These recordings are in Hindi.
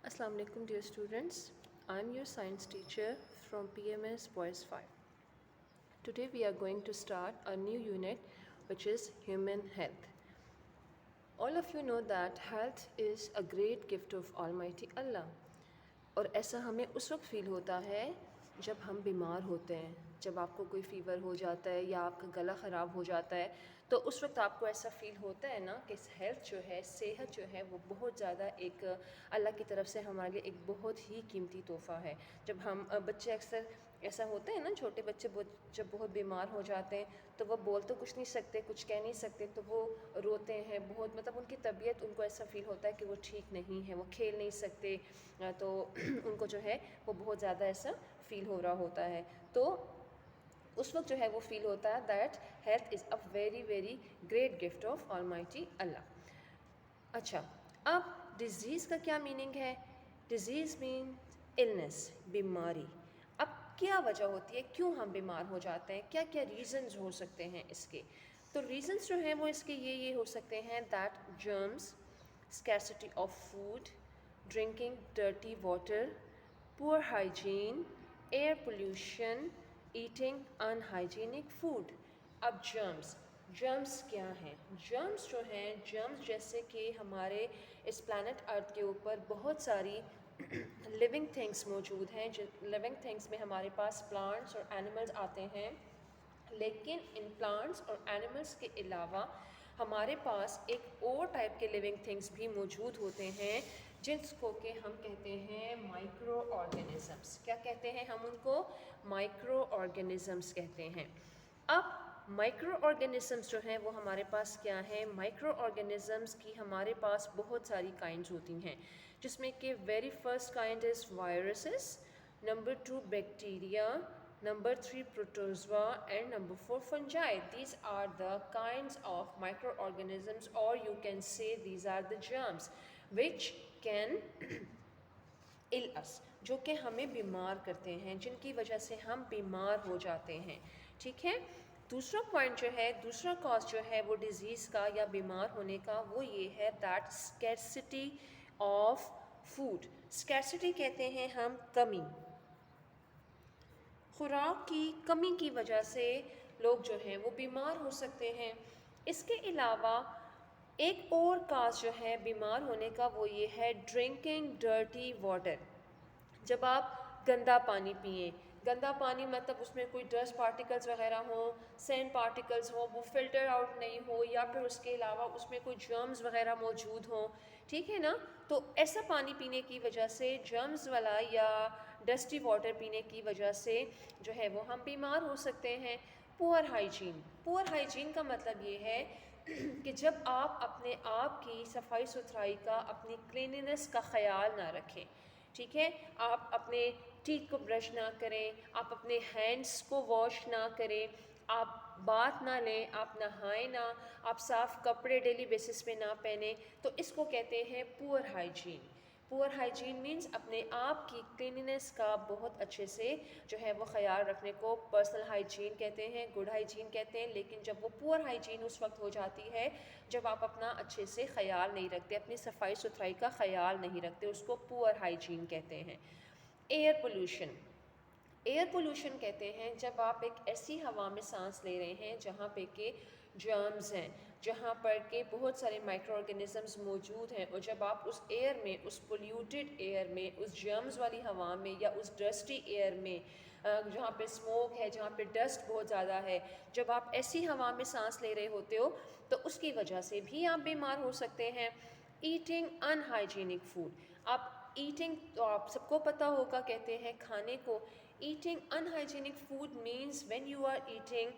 Assalamu alaikum dear students. I am your science teacher from PMS Boys 5. Today we are going to start a new unit which is human health. All of you know that health is a great gift of Almighty Allah. और ऐसा हमें उस वक्त फ़ील होता है जब हम बीमार होते हैं, जब आपको कोई फ़ीवर हो जाता है या आपका गला ख़राब हो जाता है, तो उस वक्त आपको ऐसा फ़ील होता है ना कि हेल्थ जो है, सेहत जो है, वो बहुत ज़्यादा एक अल्लाह की तरफ से हमारे लिए एक बहुत ही कीमती तोहफ़ा है। जब हम बच्चे अक्सर ऐसा होता है ना, छोटे बच्चे जब बहुत बीमार हो जाते हैं तो वो बोल तो कुछ नहीं सकते, कुछ कह नहीं सकते, तो वो रोते हैं बहुत, मतलब उनकी तबीयत, उनको ऐसा फ़ील होता है कि वो ठीक नहीं है, वो खेल नहीं सकते, तो उनको जो है वो बहुत ज़्यादा ऐसा फ़ील हो रहा होता है। तो उस वक्त जो है वो फ़ील होता है that health is a very very great gift of almighty Allah. अच्छा, अब डिज़ीज़ का क्या मीनिंग है? डिज़ीज़ मीन इलनेस, बीमारी। अब क्या वजह होती है, क्यों हम बीमार हो जाते हैं, क्या क्या रीज़न्स हो सकते हैं इसके? तो रीज़न्स जो हैं वो इसके ये हो सकते हैं that germs, scarcity of food, drinking dirty water, poor hygiene, air pollution, eating unhygienic food. अब जर्म्स क्या हैं? जर्म्स जो हैं, जर्म्स जैसे कि हमारे इस प्लानट अर्थ के ऊपर बहुत सारी लिविंग थिंग्स मौजूद हैं। लिविंग थिंग्स में हमारे पास प्लांट्स और एनिमल्स आते हैं, लेकिन इन प्लांट्स और एनिमल्स के अलावा हमारे पास एक और टाइप के लिविंग थिंग्स भी मौजूद होते हैं जिसको कि हम कहते हैं माइक्रो ऑर्गेनिज़म्स। क्या कहते हैं हम उनको? माइक्रो ऑर्गेनिज़म्स कहते हैं। अब माइक्रो ऑर्गेनिज़म्स जो हैं वो हमारे पास क्या हैं? माइक्रो ऑर्गेनिज़म्स की हमारे पास बहुत सारी काइंड्स होती हैं, जिसमें कि very first kind is viruses, number 2 bacteria, number 3 protozoa, and number 4 fungi. These are the kinds of microorganisms, or you can say these are the germs which can ill us, जो कि हमें बीमार करते हैं, जिनकी वजह से हम बीमार हो जाते हैं। ठीक है, दूसरा पॉइंट जो है, दूसरा कॉज जो है वो डिज़ीज़ का या बीमार होने का, वो ये है that scarcity of food. Scarcity कहते हैं हम कमी, खुराक की कमी की वजह से लोग जो हैं वो बीमार हो सकते हैं। इसके अलावा एक और काज जो है बीमार होने का, वो ये है ड्रिंकिंग डर्टी वाटर। जब आप गंदा पानी पिएं, गंदा पानी मतलब उसमें कोई डस्ट पार्टिकल्स वगैरह हों, सैंड पार्टिकल्स हों, वो फ़िल्टर आउट नहीं हो, या फिर उसके अलावा उसमें कोई जर्म्स वगैरह मौजूद हों, ठीक है ना, तो ऐसा पानी पीने की वजह से, जर्म्स वाला या डस्टी वाटर पीने की वजह से जो है वो हम बीमार हो सकते हैं। पुअर हाइजीन, पुअर हाइजीन का मतलब ये है कि जब आप अपने आप की सफाई सुथराई का, अपनी क्लीनिनेस का ख्याल ना रखें, ठीक है, आप अपने टीथ को ब्रश ना करें, आप अपने हैंड्स को वॉश ना करें, आप बात ना लें, आप नहाएं ना, आप साफ़ कपड़े डेली बेसिस पे ना पहने, तो इसको कहते हैं poor hygiene. Poor hygiene means अपने आप की क्लीनिनेस का बहुत अच्छे से जो है वो ख्याल रखने को पर्सनल हाइजीन कहते हैं, गुड हाइजीन कहते हैं। लेकिन जब वो पुअर हाइजीन उस वक्त हो जाती है जब आप अपना अच्छे से ख्याल नहीं रखते, अपनी सफाई सुथराई का ख्याल नहीं रखते, उसको पुअर हाइजीन कहते हैं। एयर पोल्यूशन, एयर पोल्यूशन कहते हैं जब आप एक ऐसी हवा में सांस ले रहे हैं जहाँ पे के जर्म्स हैं, जहाँ पर के बहुत सारे माइक्रो ऑर्गेनिज़म्स मौजूद हैं, और जब आप उस एयर में, उस पोल्यूटेड एयर में, उस जर्म्स वाली हवा में या उस डस्टी एयर में, जहाँ पे स्मोक है, जहाँ पे डस्ट बहुत ज़्यादा है, जब आप ऐसी हवा में सांस ले रहे होते हो तो उसकी वजह से भी आप बीमार हो सकते हैं। ईटिंग अनहाइजीनिक फूड, आप ईटिंग तो आप सबको पता होगा, कहते हैं खाने को। Eating unhygienic food means when you are eating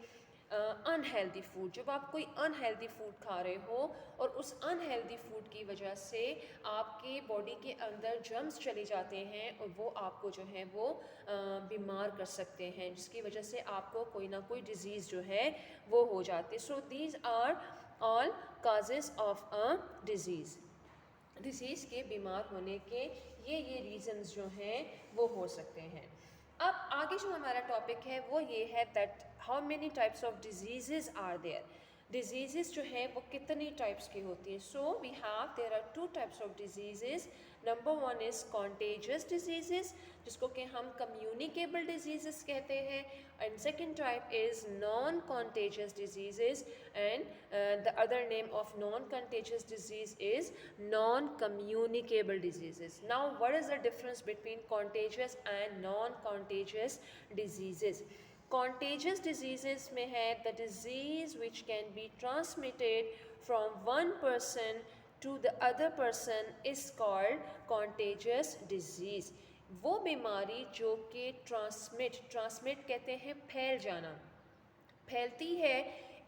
unhealthy food, जब आप कोई अनहेल्दी फूड खा रहे हो और उस अनहेल्दी फूड की वजह से आपके बॉडी के अंदर जर्म्स चले जाते हैं और वो आपको जो है वो बीमार कर सकते हैं, जिसकी वजह से आपको कोई ना कोई डिज़ीज़ जो है वो हो जाती है। So these are all causes of a disease के बीमार होने के ये रीज़न्स जो हैं वो हो सकते हैं। अब आगे जो हमारा टॉपिक है वो ये है that how many types of disease are there. Disease जो हैं वो कितनी टाइप्स की होती हैं. So we have there are two types of disease. Number one is contagious disease, जिसको कि हम कम्युनिकेबल डिजीज़ कहते हैं. And second type is non contagious disease, and the other name of non contagious disease is non communicable disease. Now what is the difference between contagious and non contagious disease. Contagious diseases में है the disease which can be transmitted from one person to the other person is called contagious disease. वो बीमारी जो कि ट्रांसमिट कहते हैं फैल जाना, फैलती है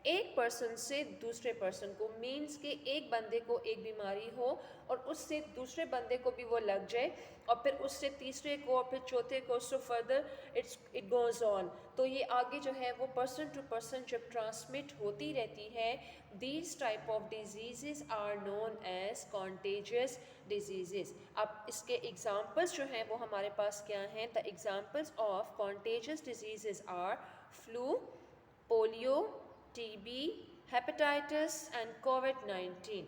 एक पर्सन से दूसरे पर्सन को. मीन्स कि एक बंदे को एक बीमारी हो और उससे दूसरे बंदे को भी वो लग जाए, और फिर उससे तीसरे को और फिर चौथे को, so further it goes on. तो ये आगे जो है वो पर्सन टू पर्सन जब ट्रांसमिट होती रहती है, these type of disease are known as contagious disease. अब इसके एग्ज़ाम्पल्स जो हैं वो हमारे पास क्या हैं. The examples of contagious disease are flu, polio, TB, hepatitis and कोविड-19.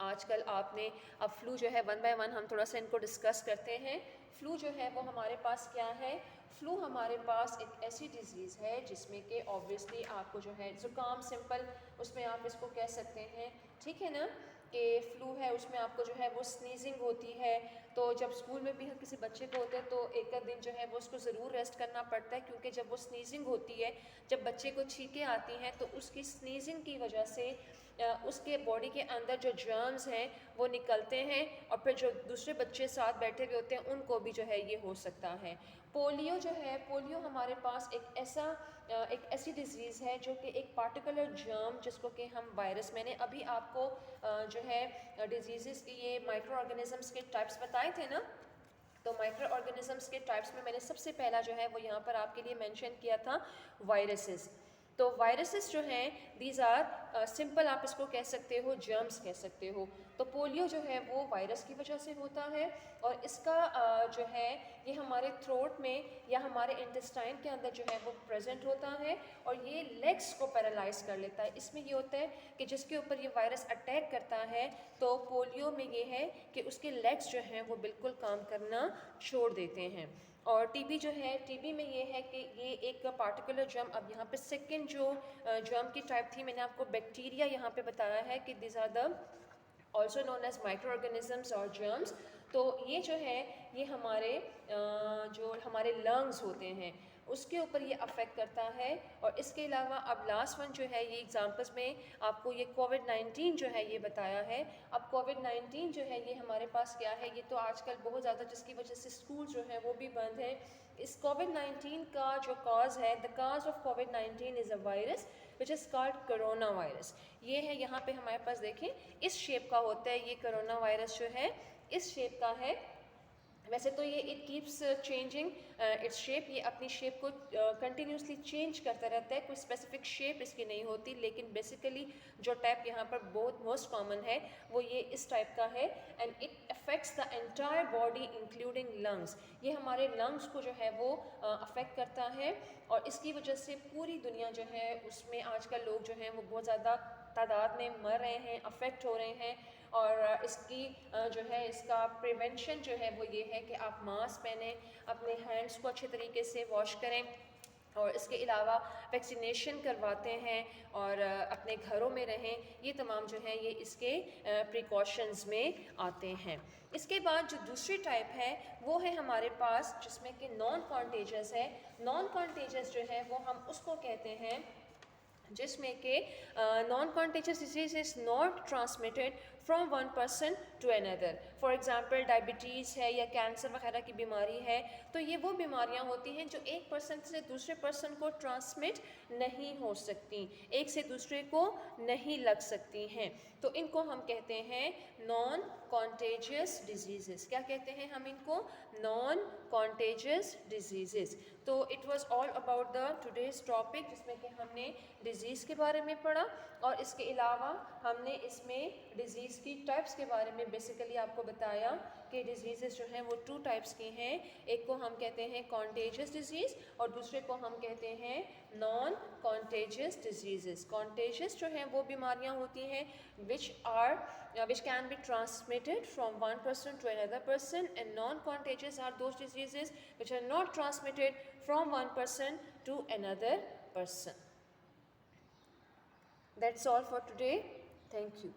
आजकल आपने अब फ्लू जो है वन बाय वन हम थोड़ा सा इनको डिस्कस करते हैं. फ्लू जो है वो हमारे पास क्या है. फ्लू हमारे पास एक ऐसी डिज़ीज़ है जिसमें कि ऑब्वियसली आपको जो है ज़ुकाम, सिंपल उसमें आप इसको कह सकते हैं, ठीक है ना, कि फ्लू है उसमें आपको जो है वो स्नीजिंग होती है. तो जब स्कूल में भी किसी बच्चे को होता है तो एक दिन जो है वो उसको ज़रूर रेस्ट करना पड़ता है, क्योंकि जब वो स्नीजिंग होती है, जब बच्चे को छींकें आती हैं तो उसकी स्नीजिंग की वजह से उसके बॉडी के अंदर जो जर्म्स हैं वो निकलते हैं, और फिर जो दूसरे बच्चे साथ बैठे हुए होते हैं उनको भी जो है ये हो सकता है. पोलियो जो है, पोलियो हमारे पास एक ऐसी डिज़ीज़ है जो कि एक पार्टिकुलर जर्म, जिसको कि हम वायरस, मैंने अभी आपको जो है डिजीज़ की ये माइक्रो ऑर्गेनिजम्स के टाइप्स बताए थे ना. तो माइक्रो ऑर्गेनिजम्स के टाइप्स में मैंने सबसे पहला जो है वो यहाँ पर आपके लिए मेंशन किया था वायरसेस. तो वायरसेस जो हैं दीज आर सिंपल, आप इसको कह सकते हो जर्म्स कह सकते हो. तो पोलियो जो है वो वायरस की वजह से होता है, और इसका जो है ये हमारे थ्रोट में या हमारे इंटेस्टाइन के अंदर जो है वो प्रेजेंट होता है, और ये लेग्स को पैरालाइज कर लेता है. इसमें ये होता है कि जिसके ऊपर ये वायरस अटैक करता है, तो पोलियो में ये है कि उसके लेग्स जो हैं वो बिल्कुल काम करना छोड़ देते हैं. और टीबी जो है, टीबी में ये है कि ये एक पार्टिकुलर जर्म, अब यहाँ पे सेकंड जो जर्म की टाइप थी मैंने आपको बैक्टीरिया यहाँ पे बताया है कि this are the also known as micro organisms और जर्म्स. तो ये जो है ये जो हमारे लंग्स होते हैं उसके ऊपर ये अफेक्ट करता है. और इसके अलावा अब लास्ट वन जो है, ये एग्जांपल्स में आपको ये कोविड-19 जो है ये बताया है. अब कोविड-19 जो है ये हमारे पास क्या है, ये तो आजकल बहुत ज़्यादा, जिसकी वजह से स्कूल जो है वो भी बंद है. इस कोविड-19 का जो कॉज है, the cause of covid is a virus which is called corona virus. ये है यहाँ पे हमारे पास, देखें इस शेप का होता है ये कोरोना वायरस जो है, इस शेप का है. वैसे तो ये it keeps changing its shape, ये अपनी शेप को कंटिन्यूसली चेंज करता रहता है, कोई स्पेसिफिक शेप इसकी नहीं होती. लेकिन बेसिकली जो टाइप यहाँ पर बहुत मोस्ट कॉमन है वो ये इस टाइप का है. And it affects the entire body including lungs. ये हमारे लंग्स को जो है वो अफेक्ट करता है, और इसकी वजह से पूरी दुनिया जो है उसमें आजकल लोग जो हैं वो बहुत ज़्यादा तादाद में मर रहे हैं, अफेक्ट हो रहे हैं. और इसकी जो है इसका प्रिवेंशन जो है वो ये है कि आप मास्क पहनें, अपने हैंड्स को अच्छे तरीके से वॉश करें, और इसके अलावा वैक्सीनेशन करवाते हैं, और अपने घरों में रहें. ये तमाम जो है ये इसके प्रिकॉशंस में आते हैं. इसके बाद जो दूसरी टाइप है वो है हमारे पास जिसमें कि नॉन कॉन्टेजियस है. नॉन कॉन्टेजियस जो है वो हम उसको कहते हैं जिसमें कि non contagious disease is not transmitted from one person to another. For example diabetes है या कैंसर वगैरह की बीमारी है, तो ये वो बीमारियां होती हैं जो एक पर्सन से दूसरे पर्सन को ट्रांसमिट नहीं हो सकती, एक से दूसरे को नहीं लग सकती हैं. तो इनको हम कहते हैं नॉन कॉन्टेजियस डिजीज़. क्या कहते हैं हम इनको? Non contagious disease. तो it was all about the today's topic, जिसमें कि हमने डिज़ीज़ के बारे में पढ़ा, और इसके अलावा हमने इसमें डिज़ीज़ की टाइप्स के बारे में बेसिकली आपको बताया कि डिजीज़ जो हैं वो 2 टाइप्स के हैं, एक को हम कहते हैं कॉन्टेजियस डिजीज़ और दूसरे को हम कहते हैं नॉन कॉन्टेजियस डिजीज़। कॉन्टेजियस जो हैं वो बीमारियां होती हैं which can be transmitted from one person to another person, and non-contagious are those diseases which are not transmitted from one person to another person. That's all for today. Thank you.